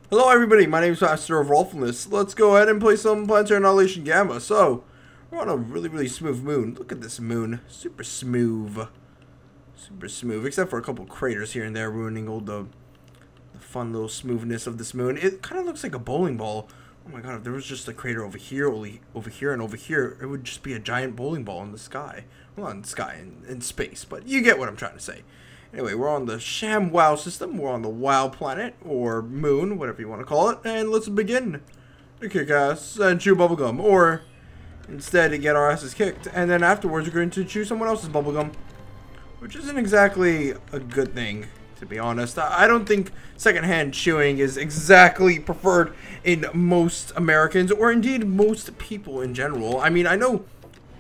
Hello everybody, my name is Masterofroflness. Let's go ahead and play some Planetary Annihilation Gamma. So, we're on a really smooth moon. Look at this moon. Super smooth. Super smooth, except for a couple craters here and there ruining all the fun little smoothness of this moon. It kind of looks like a bowling ball. Oh my god, if there was just a crater over here, over here, and over here, it would just be a giant bowling ball in the sky. Well, not in the sky, in space, but you get what I'm trying to say. Anyway, we're on the Sham WoW system. We're on the WoW planet, or moon, whatever you want to call it. And let's begin to kick ass and chew bubblegum. Or, instead, to get our asses kicked. And then afterwards, we're going to chew someone else's bubblegum. Which isn't exactly a good thing, to be honest. I don't think secondhand chewing is exactly preferred in most Americans, or indeed most people in general. I mean, I know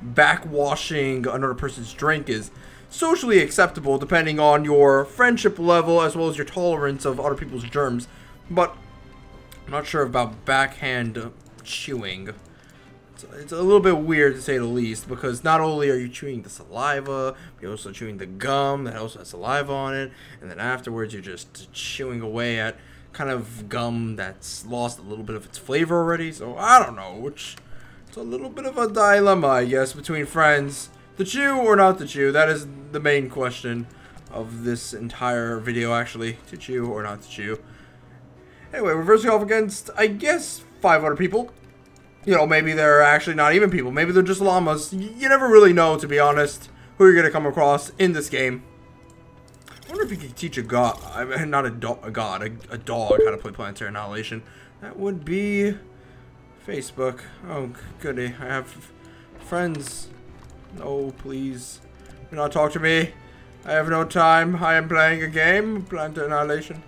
backwashing another person's drink is socially acceptable depending on your friendship level as well as your tolerance of other people's germs, but I'm not sure about backhand chewing. It's a little bit weird to say the least, because not only are you chewing the saliva, you're also chewing the gum that also has saliva on it, and then afterwards you're just chewing away at kind of gum that's lost a little bit of its flavor already. So I don't know, it's a little bit of a dilemma, I guess, between friends. To chew or not to chew? That is the main question of this entire video, actually. To chew or not to chew. Anyway, we're versing off against, I guess, 5 other people. You know, maybe they're actually not even people. Maybe they're just llamas. You never really know, to be honest, who you're going to come across in this game. I wonder if you could teach a god, I mean, not a dog how to play Planetary Annihilation. That would be Facebook. Oh, goody. I have friends. No, please. Do not talk to me. I have no time. I am playing a game. Planetary Annihilation.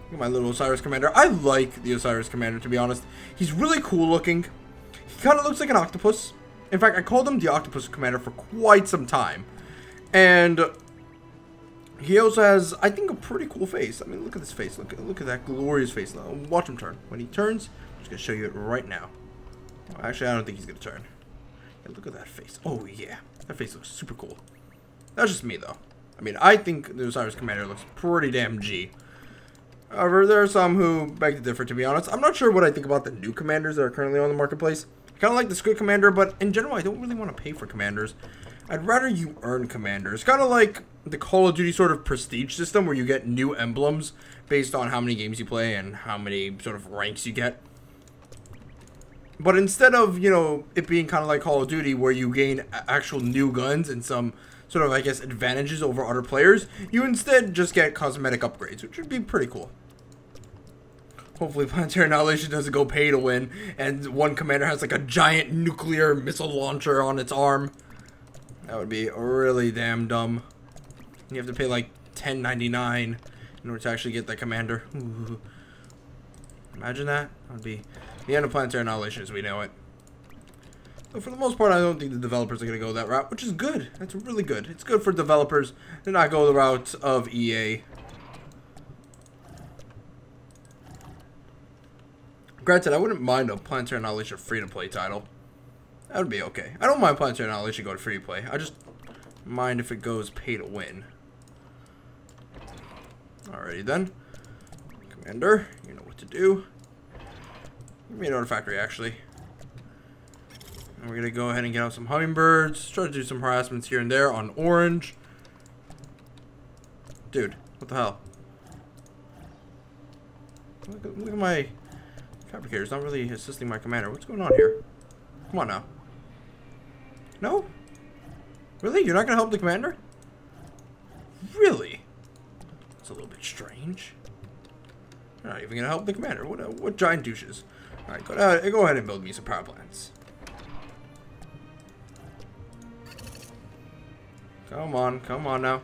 Look at my little Osiris Commander. I like the Osiris Commander, to be honest. He's really cool looking. He kind of looks like an octopus. In fact, I called him the Octopus Commander for quite some time. And he also has, I think, a pretty cool face. I mean, look at this face. Look at that glorious face. Watch him turn. When he turns, I'm just going to show you it right now. Well, actually, I don't think he's going to turn. Look at that face. Oh, yeah. That face looks super cool. That's just me, though. I mean, I think the Osiris Commander looks pretty damn G. However, there are some who beg to differ, to be honest. I'm not sure what I think about the new commanders that are currently on the marketplace. I kind of like the Squid Commander, but in general, I don't really want to pay for commanders. I'd rather you earn commanders. Kind of like the Call of Duty sort of prestige system where you get new emblems based on how many games you play and how many sort of ranks you get. But instead of, you know, it being kind of like Call of Duty where you gain actual new guns and some sort of, I guess, advantages over other players, you instead just get cosmetic upgrades, which would be pretty cool. Hopefully Planetary Annihilation doesn't go pay to win and one commander has like a giant nuclear missile launcher on its arm. That would be really damn dumb. You have to pay like $10.99 in order to actually get that commander. Ooh. Imagine that. That would be the end of Planetary Annihilation as we know it. So for the most part, I don't think the developers are going to go that route, which is good. That's really good. It's good for developers to not go the route of EA. Granted, I wouldn't mind a Planetary Annihilation free-to-play title. That would be okay. I don't mind Planetary Annihilation going free-to-play. I just mind if it goes pay-to-win. Alrighty then. Commander, you know what to do. Give me an artifact actually. And we're gonna go ahead and get out some hummingbirds. Try to do some harassments here and there on orange. Dude, what the hell? Look at my fabricator. It's not really assisting my commander. What's going on here? Come on now. No? Really? You're not gonna help the commander? Really? It's a little bit strange. You're not even gonna help the commander. What giant douches? Alright, go ahead and build me some power plants. Come on now.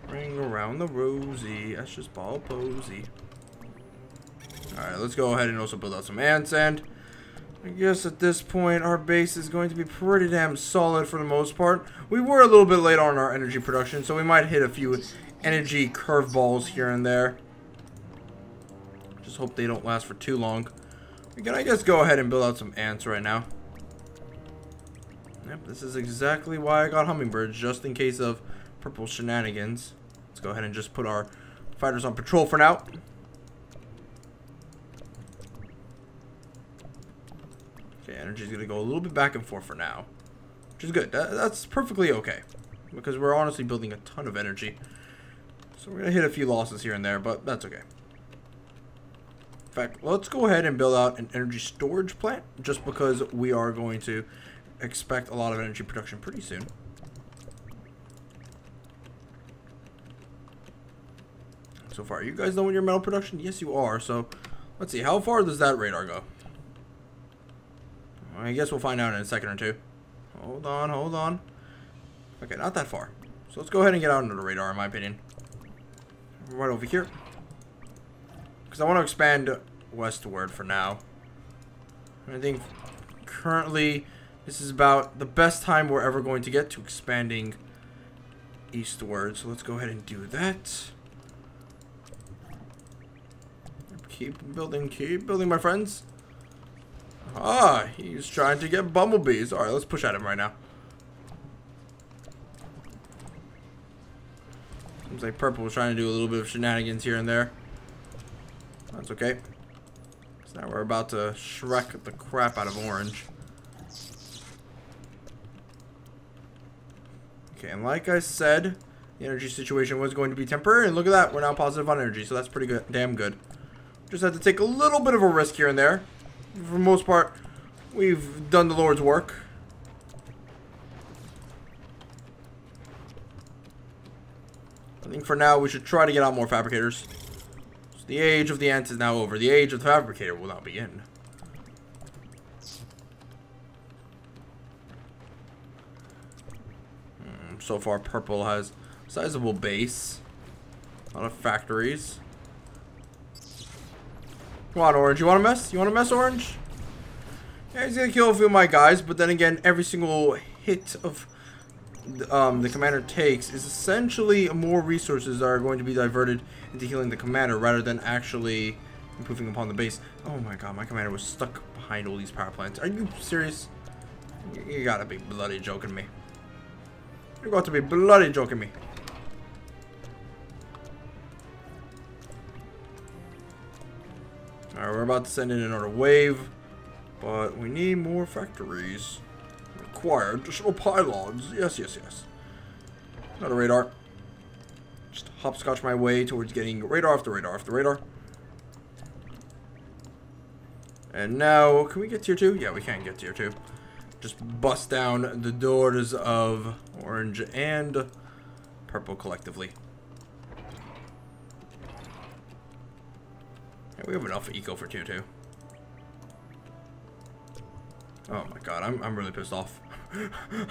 Ring around the rosy. That's just ball posy. Alright, let's go ahead and also build out some ants, and I guess at this point our base is going to be pretty damn solid for the most part. We were a little bit late on our energy production, so we might hit a few energy curveballs here and there. Just hope they don't last for too long. We can, I guess, go ahead and build out some ants right now. Yep, this is exactly why I got hummingbirds, just in case of purple shenanigans. Let's go ahead and just put our fighters on patrol for now. Okay, energy's gonna go a little bit back and forth for now, which is good. That's perfectly okay, because we're honestly building a ton of energy. So we're gonna hit a few losses here and there, but that's okay. In fact, let's go ahead and build out an energy storage plant, just because we are going to expect a lot of energy production pretty soon. So far, you guys done with your metal production? Yes, you are. So let's see, how far does that radar go? I guess we'll find out in a second or two. Hold on, hold on. Okay, not that far. So let's go ahead and get out under the radar, in my opinion. Right over here. Because I want to expand westward for now. I think currently this is about the best time we're ever going to get to expanding eastward. So let's go ahead and do that. Keep building, my friends. Ah, he's trying to get bumblebees. Alright, let's push at him right now. Seems like purple was trying to do a little bit of shenanigans here and there. That's okay. So now we're about to Shrek the crap out of orange. Okay, and like I said, the energy situation was going to be temporary, and look at that, we're now positive on energy, so that's pretty good, damn good. Just had to take a little bit of a risk here and there. For the most part, we've done the Lord's work. I think for now we should try to get out more fabricators. So the age of the ant is now over. The age of the fabricator will now begin. So far, purple has a sizable base. A lot of factories. Come on, orange. You want to mess? You want to mess, orange? Yeah, he's going to kill a few of my guys, but then again, every single hit of the commander takes is essentially more resources that are going to be diverted into healing the commander rather than actually improving upon the base. Oh my god, my commander was stuck behind all these power plants. Are you serious? You gotta be bloody joking me. You're got to be bloody joking me. Alright, we're about to send in another wave, but we need more factories. Require additional pylons. Yes, yes, yes. Another radar. Just hopscotch my way towards getting radar after radar after radar. And now, can we get tier 2? Yeah, we can get tier 2. Just bust down the doors of orange and purple collectively. Yeah, we have enough eco for tier 2. Oh my god, I'm really pissed off.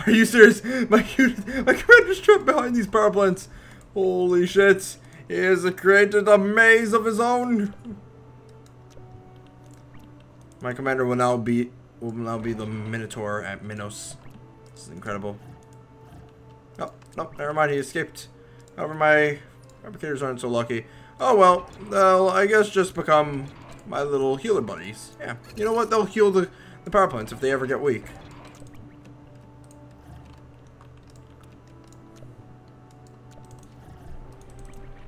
Are you serious? My commander's trapped behind these power plants. Holy shit. He has created a maze of his own. My commander will now be the Minotaur at Minos. This is incredible. Oh, no, never mind, he escaped. However, my fabricators aren't so lucky. Oh well, they'll, I guess, just become my little healer buddies. Yeah, you know what? They'll heal the power plants if they ever get weak.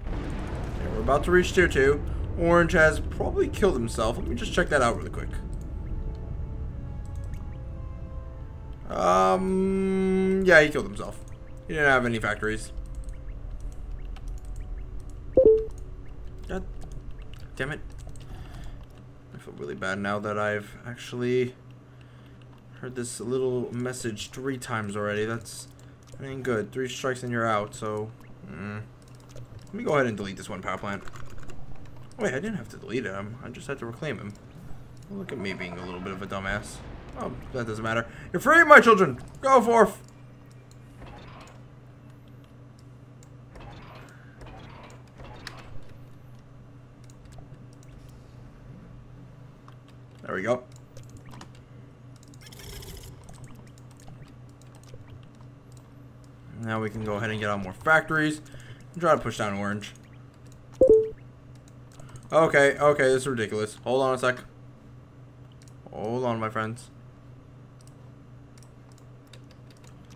Okay, we're about to reach tier 2. Orange has probably killed himself. Let me just check that out really quick. Yeah, he killed himself. He didn't have any factories. God damn it. I feel really bad now that I've actually heard this little message 3 times already. That ain't good. 3 strikes and you're out, so... Let me go ahead and delete this one power plant. Oh, wait, I didn't have to delete him. I just had to reclaim him. Look at me being a little bit of a dumbass. Oh, that doesn't matter. You're free, my children! Go forth! There we go. Now we can go ahead and get on more factories and try to push down orange. Okay, okay, this is ridiculous. Hold on a sec. Hold on, my friends.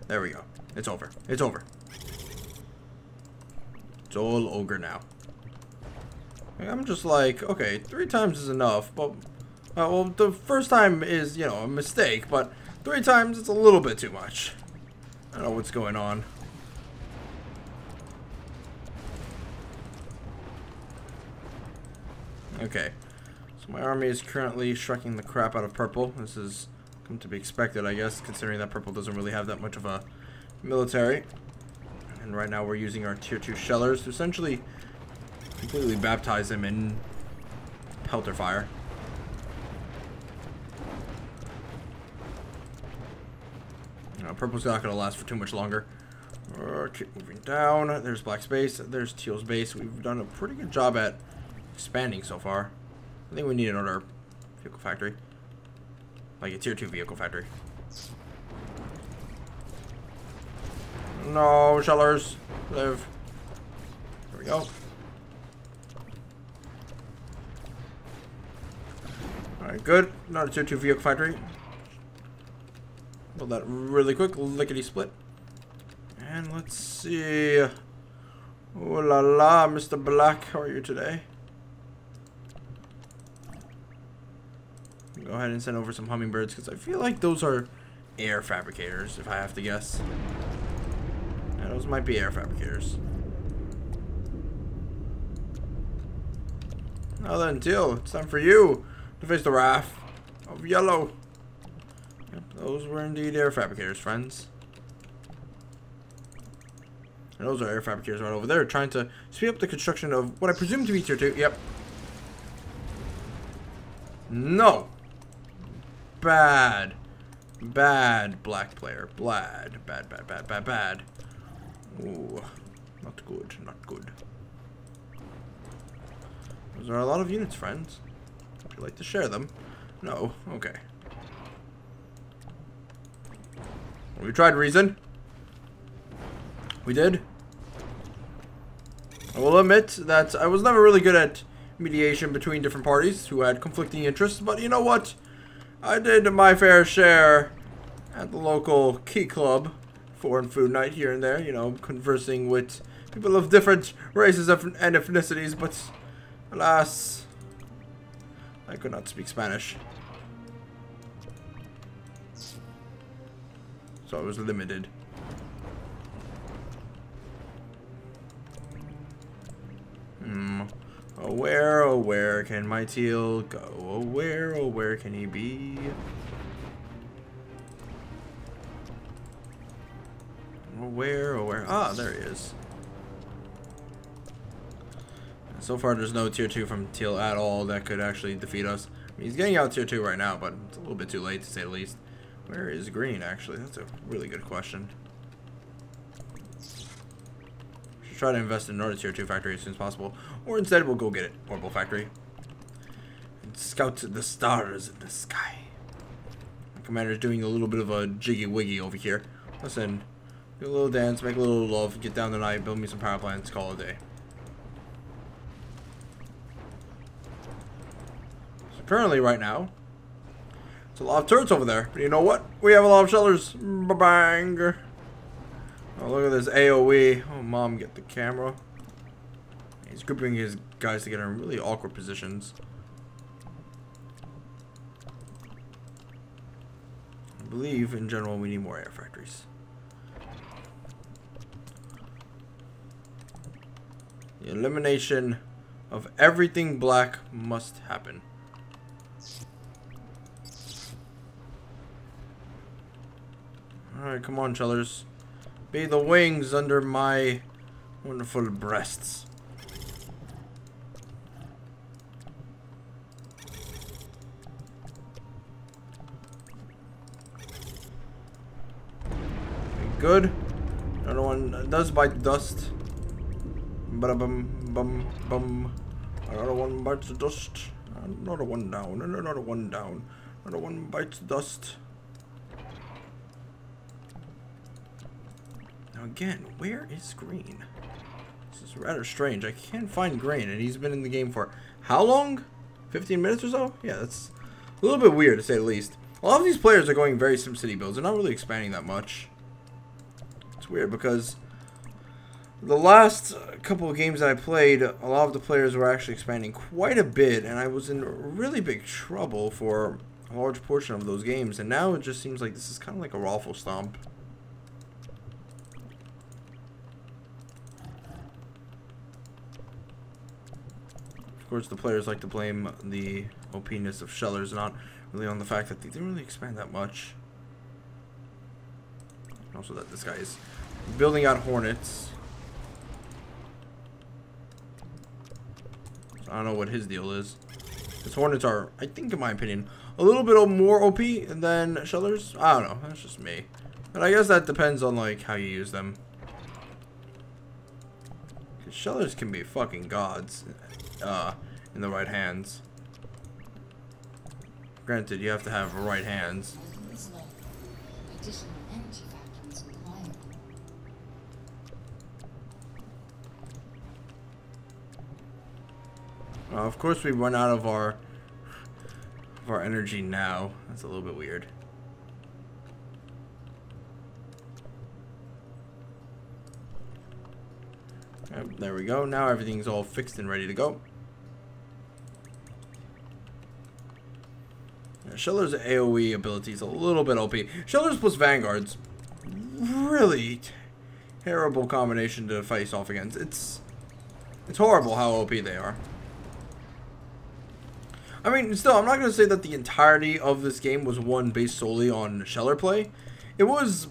There we go. It's over. It's over. It's all ogre now. I'm just like, okay, 3 times is enough, but Well, the first time is, you know, a mistake, but 3 times it's a little bit too much. I don't know what's going on. Okay. So my army is currently shrinking the crap out of purple. This is come to be expected, I guess, considering that purple doesn't really have that much of a military. And right now we're using our tier 2 shellers to essentially completely baptize them in pelter fire. Purple's not going to last for too much longer. Keep moving down. There's black space. There's teal's base. We've done a pretty good job at expanding so far. I think we need another vehicle factory. Like a tier 2 vehicle factory. No, shellers. Live. There we go. Alright, good. Another tier 2 vehicle factory. Build that really quick, lickety split. And let's see. Oh la la, Mr. Black, how are you today? Go ahead and send over some hummingbirds because I feel like those are air fabricators, if I have to guess. Yeah, those might be air fabricators. Now then, Teal, it's time for you to face the wrath of Yellow. Yep, those were indeed air fabricators, friends. And those are air fabricators right over there, trying to speed up the construction of what I presume to be tier 2. Yep. No. Bad. Bad black player. Bad. Bad. Ooh. Not good. Not good. Those are a lot of units, friends. Would you like to share them? No. Okay. We tried reason. We did. I will admit that I was never really good at mediation between different parties who had conflicting interests, but you know what? I did my fair share at the local key club, foreign food night here and there, you know, conversing with people of different races and ethnicities, but alas, I could not speak Spanish. So I was limited. Oh where can my teal go? Oh where can he be? Oh where? Ah, there he is. So far there's no tier 2 from teal at all that could actually defeat us. I mean, he's getting out tier 2 right now, but it's a little bit too late to say the least. Where is green, actually? That's a really good question. Should try to invest in another tier 2 factory as soon as possible. Or instead, we'll go get it. Orbital factory. And scout the stars in the sky. My commander's doing a little bit of a jiggy wiggy over here. Listen, do a little dance, make a little love, get down tonight, build me some power plants, call it a day. So currently, right now, it's a lot of turrets over there. But you know what? We have a lot of shellers. Bang! Oh, look at this AoE. Oh, mom, get the camera. He's grouping his guys together in really awkward positions. I believe, in general, we need more air factories. The elimination of everything black must happen. Alright, come on, shellers. Be the wings under my wonderful breasts. Good. Another one does bite dust. Bum bum. Another one bites the dust. Another one down. And another one down. Another one bites dust. Now again, where is green? This is rather strange. I can't find green, and he's been in the game for how long? 15 minutes or so? Yeah, that's a little bit weird to say the least. A lot of these players are going very SimCity builds. They're not really expanding that much. It's weird because The last couple of games that I played, a lot of the players were actually expanding quite a bit, and I was in really big trouble for a large portion of those games, and now it just seems like this is kind of like a raffle stomp. Of course, the players like to blame the OP-ness of shellers, not really on the fact that they didn't really expand that much. And also that this guy is building out hornets. So I don't know what his deal is. His hornets are, I think in my opinion, a little bit more OP than shellers. I don't know, that's just me. But I guess that depends on like how you use them. Shellers can be fucking gods in the right hands. Granted, you have to have right hands. Of course, we run out of our energy now. That's a little bit weird. Yep, there we go. Now everything's all fixed and ready to go. Sheller's AoE ability is a little bit OP. Shellers plus Vanguards, really terrible combination to face off against. It's horrible how OP they are. I mean, still, I'm not going to say that the entirety of this game was won based solely on Sheller play. It was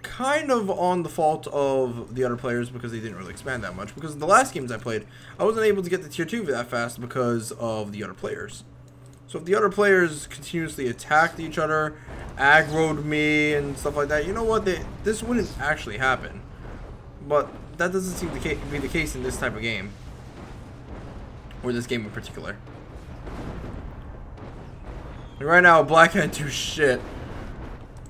kind of on the fault of the other players because they didn't really expand that much. Because in the last games I played, I wasn't able to get to tier 2 that fast because of the other players. So if the other players continuously attacked each other, aggroed me and stuff like that, you know what, this wouldn't actually happen. But that doesn't seem to be the case in this type of game. Or this game in particular. And right now, Black can't do shit.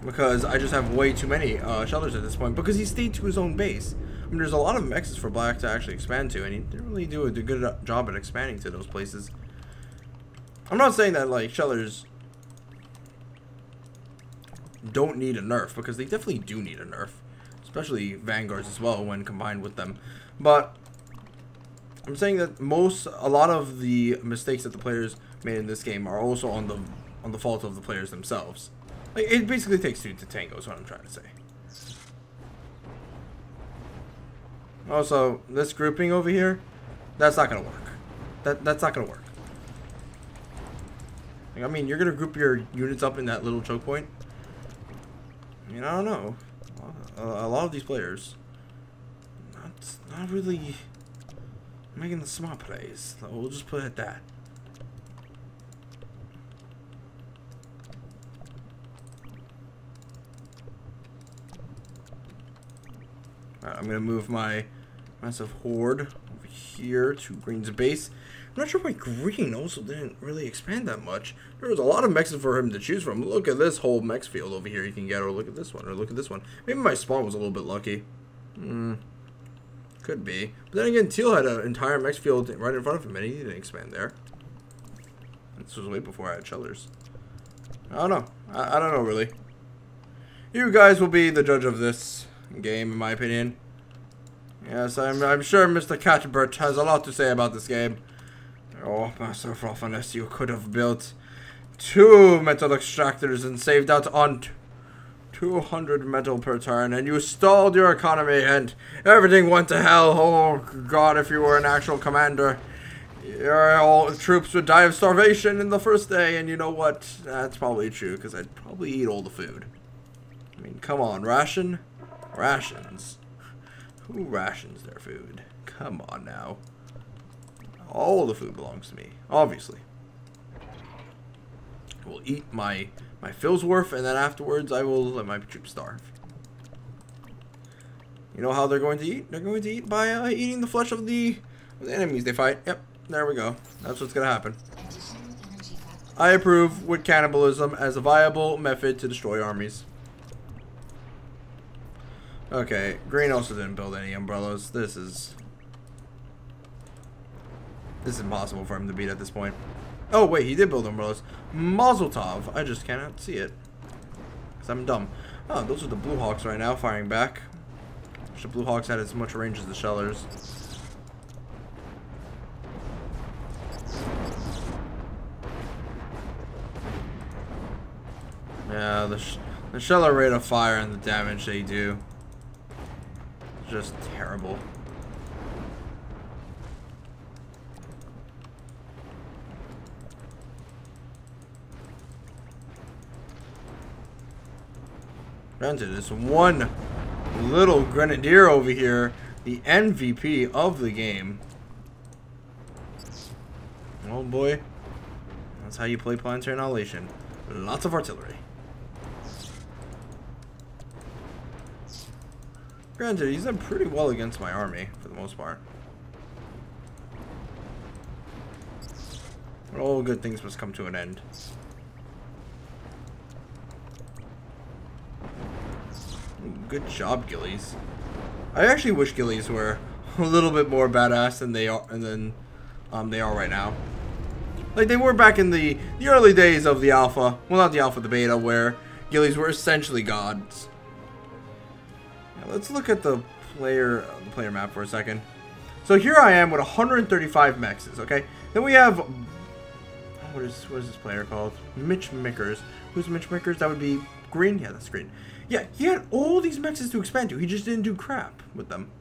Because I just have way too many shellers at this point. Because he stayed to his own base. I mean, there's a lot of mexes for Black to actually expand to. And he didn't really do a good job at expanding to those places. I'm not saying that, like, shellers don't need a nerf. Because they definitely do need a nerf. Especially Vanguards as well when combined with them. But I'm saying that a lot of the mistakes that the players made in this game are also on the fault of the players themselves. Like, it basically takes two to tango is what I'm trying to say. Also, this grouping over here, that's not gonna work. That's not gonna work. Like, I mean, you're gonna group your units up in that little choke point. I mean, I don't know. A lot of these players, not really making the smart plays. We'll just put it at that. Alright, I'm gonna move my massive horde over here to Green's base. I'm not sure why Green also didn't really expand that much. There was a lot of mechs for him to choose from. Look at this whole mech field over here you can get, or look at this one, or look at this one. Maybe my spawn was a little bit lucky. Could be. But then again, Teal had an entire mech field right in front of him, and he didn't expand there. This was way before I had shellers. I don't know. I don't know, really. You guys will be the judge of this game, in my opinion. Yes, I'm sure Mr. Catbert has a lot to say about this game. Oh, Masterofroflness, you could have built 2 metal extractors and saved out on 200 metal per turn, and you stalled your economy, and everything went to hell. Oh god, if you were an actual commander, all troops would die of starvation in the first day. And you know what? That's probably true, because I'd probably eat all the food. I mean, come on, rations. Who rations their food? Come on now. All the food belongs to me, obviously. I will eat my fill's worth, and then afterwards I will let my troops starve. You know how they're going to eat? They're going to eat by eating the flesh of the enemies they fight. Yep, there we go. That's what's going to happen. I approve with cannibalism as a viable method to destroy armies. Okay, Green also didn't build any umbrellas. This is impossible for him to beat at this point. Oh wait, he did build umbrellas. Mazel tov. I just cannot see it because I'm dumb. Oh, those are the Blue Hawks right now firing back. Wish the Blue Hawks had as much range as the Shellers. Yeah, the Sheller rate of fire and the damage they do, just terrible. Granted, it's one little grenadier over here, the MVP of the game. Oh boy, that's how you play Planetary Annihilation. Lots of artillery. Granted, he's done pretty well against my army, for the most part. But all good things must come to an end. Good job, Gillies. I actually wish Gillies were a little bit more badass than they are, they are right now. Like they were back in the early days of the alpha. Well, not the alpha, the beta, where Gillies were essentially gods. Let's look at the player map for a second. So here I am with 135 mexes, okay? Then we have, what is this player called? Mitch Mickers. Who's Mitch Mickers? That would be Green? Yeah, that's Green. Yeah, he had all these mexes to expand to. He just didn't do crap with them.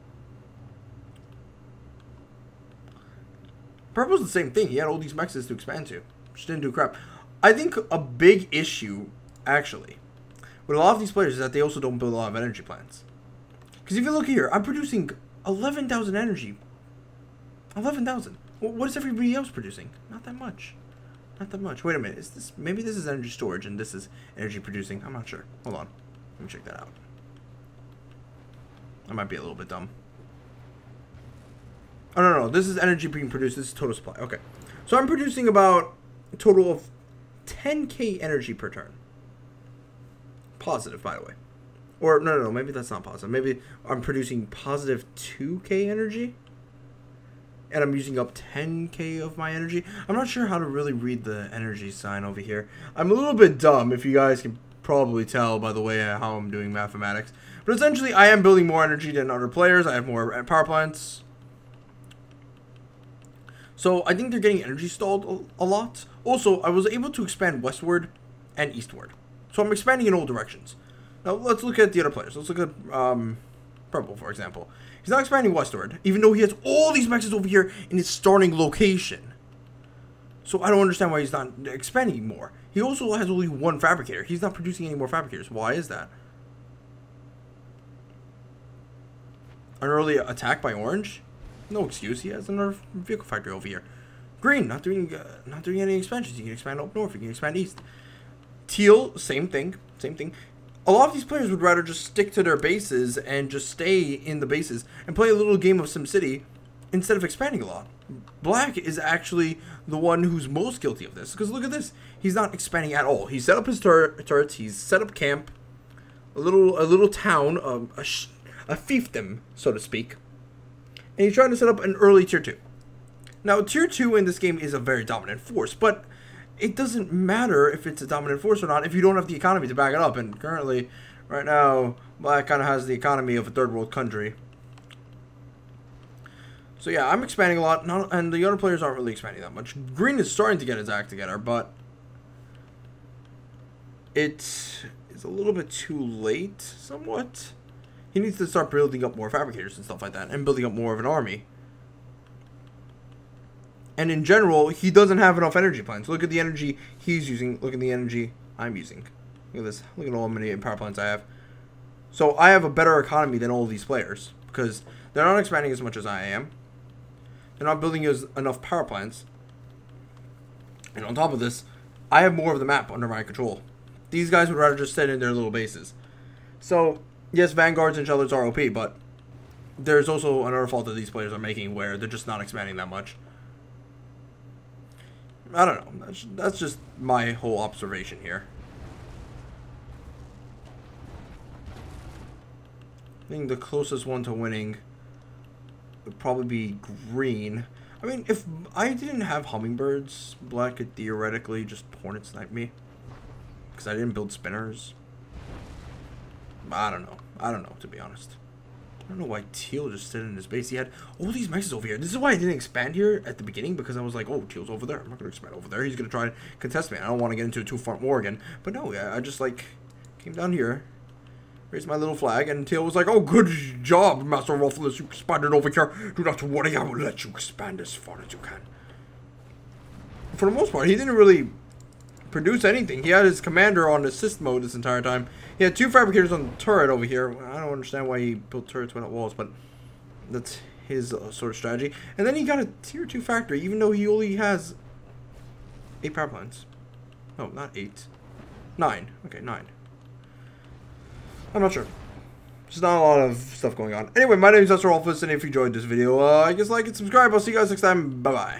Purple's the same thing. He had all these mexes to expand to. Just didn't do crap. I think a big issue, actually, with a lot of these players is that they also don't build a lot of energy plants. Because if you look here, I'm producing 11,000 energy. 11,000. What is everybody else producing? Not that much. Not that much. Wait a minute. Is this, maybe this is energy storage and this is energy producing. I'm not sure. Hold on. Let me check that out. I might be a little bit dumb. Oh, no. This is energy being produced. This is total supply. Okay. So I'm producing about a total of 10k energy per turn. Positive, by the way. Or, no, maybe that's not positive. Maybe I'm producing positive 2k energy. And I'm using up 10k of my energy. I'm not sure how to really read the energy sign over here. I'm a little bit dumb, if you guys can probably tell by the way how I'm doing mathematics. But essentially, I am building more energy than other players. I have more power plants. So, I think they're getting energy stalled a lot. Also, I was able to expand westward and eastward. So, I'm expanding in all directions. Now, let's look at the other players. Let's look at Purple, for example. He's not expanding westward, even though he has all these mexes over here in his starting location. So I don't understand why he's not expanding more. He also has only one fabricator. He's not producing any more fabricators. Why is that? An early attack by Orange? No excuse. He has another vehicle factory over here. Green, not doing any expansions. You can expand up north. You can expand east. Teal, same thing. Same thing. A lot of these players would rather just stick to their bases and just stay in the bases and play a little game of SimCity instead of expanding a lot. Black is actually the one who's most guilty of this, because look at this. He's not expanding at all. He set up his turrets. He's set up camp, a little town, a fiefdom, so to speak. And he's trying to set up an early tier 2. Now, tier 2 in this game is a very dominant force, but it doesn't matter if it's a dominant force or not if you don't have the economy to back it up. And currently, right now, Black kind of has the economy of a third world country. So yeah, I'm expanding a lot, and the other players aren't really expanding that much. Green is starting to get his act together, but it is a little bit too late, somewhat. He needs to start building up more fabricators and stuff like that, and building up more of an army. And in general, he doesn't have enough energy plants. Look at the energy he's using. Look at the energy I'm using. Look at this. Look at how many power plants I have. So I have a better economy than all of these players, because they're not expanding as much as I am. They're not building enough power plants. And on top of this, I have more of the map under my control. These guys would rather just sit in their little bases. So, yes, Vanguards and Shellers are OP, but there's also another fault that these players are making where they're just not expanding that much. I don't know. That's just my whole observation here. I think the closest one to winning would probably be Green. I mean, if I didn't have hummingbirds, Black could theoretically just hornet snipe me. Because I didn't build spinners. I don't know. I don't know, to be honest. I don't know why Teal just stood in his base. He had all these mexes over here. This is why I didn't expand here at the beginning, because I was like, oh, Teal's over there. I'm not going to expand over there. He's going to try and contest me. I don't want to get into a two-front war again. But no, I just, like, came down here, raised my little flag, and Teal was like, oh, good job, Masterofroflness. You expanded over here. Do not worry. I will let you expand as far as you can. For the most part, he didn't really produce anything. He had his commander on assist mode this entire time. He had 2 fabricators on the turret over here. I don't understand why he built turrets without walls, but that's his sort of strategy. And then he got a tier 2 factory, even though he only has 8 power plants. No, not 8. 9. Okay, 9. I'm not sure. There's not a lot of stuff going on. Anyway, my name is Masterofroflness, and if you enjoyed this video, I guess like and subscribe. I'll see you guys next time. Bye-bye.